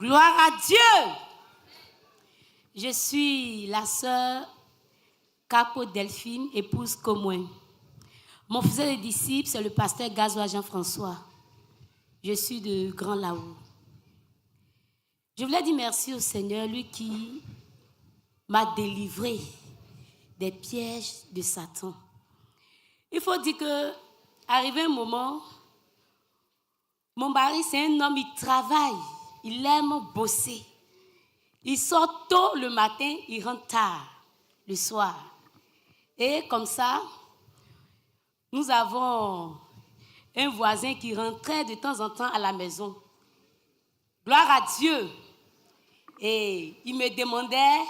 Gloire à Dieu. Je suis la sœur Capo Delphine, épouse Comouin. Mon fils de disciple, c'est le pasteur Gazois Jean-François. Je suis de Grand Laou. Je voulais dire merci au Seigneur, lui qui m'a délivré des pièges de Satan. Il faut dire que, arrivé un moment, mon mari, c'est un homme, il travaille, il aime bosser. Il sort tôt le matin, il rentre tard le soir. Et comme ça, nous avons un voisin qui rentrait de temps en temps à la maison. Gloire à Dieu. Et il me demandait...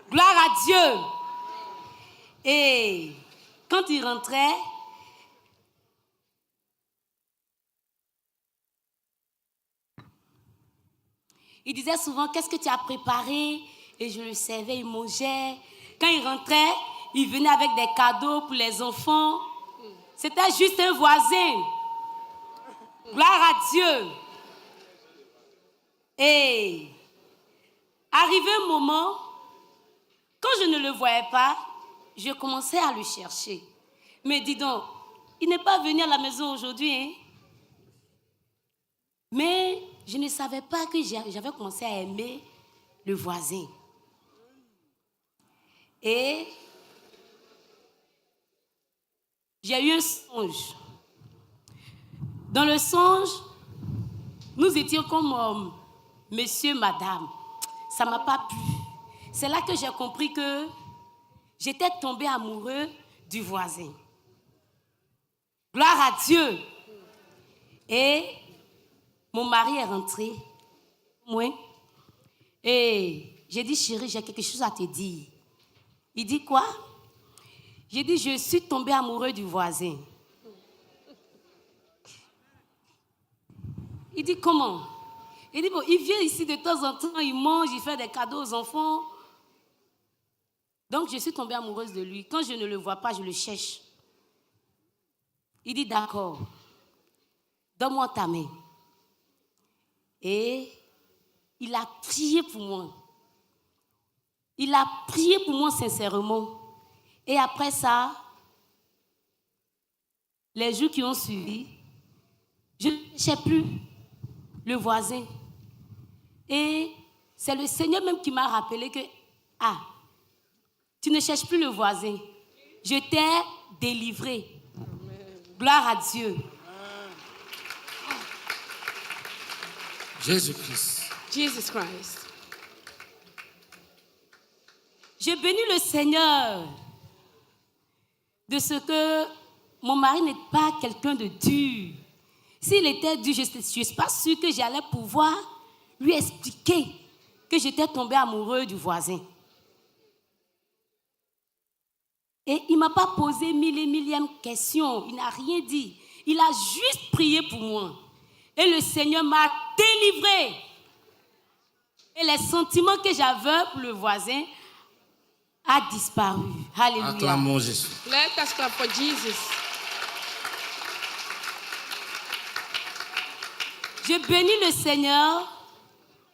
Gloire à Dieu. Et quand il rentrait, il disait souvent, qu'est-ce que tu as préparé? Et je le servais, il mangeait. Quand il rentrait, il venait avec des cadeaux pour les enfants. C'était juste un voisin. Gloire à Dieu. Et arrivé un moment, quand je ne le voyais pas, je commençais à le chercher. Mais dis donc, il n'est pas venu à la maison aujourd'hui, hein? Mais je ne savais pas que j'avais commencé à aimer le voisin. Et j'ai eu un songe. Dans le songe, nous étions comme monsieur, madame. Ça ne m'a pas plu. C'est là que j'ai compris que j'étais tombée amoureux du voisin. Gloire à Dieu. Et mon mari est rentré. Moi. Et j'ai dit, chérie, j'ai quelque chose à te dire. Il dit quoi? J'ai dit, je suis tombée amoureux du voisin. Il dit, comment? Il dit, bon, il vient ici de temps en temps, il mange, il fait des cadeaux aux enfants. Donc, je suis tombée amoureuse de lui. Quand je ne le vois pas, je le cherche. Il dit, d'accord, donne-moi ta main. Et il a prié pour moi. Il a prié pour moi sincèrement. Et après ça, les jours qui ont suivi, je ne cherchais plus le voisin. Et c'est le Seigneur même qui m'a rappelé que, tu ne cherches plus le voisin. Je t'ai délivré. Amen. Gloire à Dieu. Jésus-Christ. Jesus Christ. Je bénis le Seigneur de ce que mon mari n'est pas quelqu'un de dur. S'il était dur, je ne suis pas sûre que j'allais pouvoir lui expliquer que j'étais tombée amoureuse du voisin. Et il ne m'a pas posé mille et millième question. Il n'a rien dit. Il a juste prié pour moi. Et le Seigneur m'a délivré. Et les sentiments que j'avais pour le voisin a disparu. Alléluia. Acclamons Jésus. Let us clap for Jesus. Je bénis le Seigneur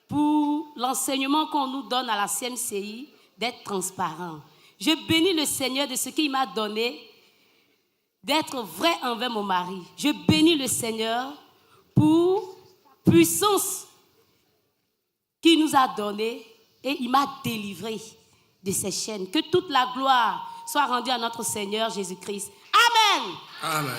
pour l'enseignement qu'on nous donne à la CMCI d'être transparent. Je bénis le Seigneur de ce qu'il m'a donné d'être vrai envers mon mari. Je bénis le Seigneur pour la puissance qu'il nous a donnée et il m'a délivré de ces chaînes. Que toute la gloire soit rendue à notre Seigneur Jésus-Christ. Amen. Amen.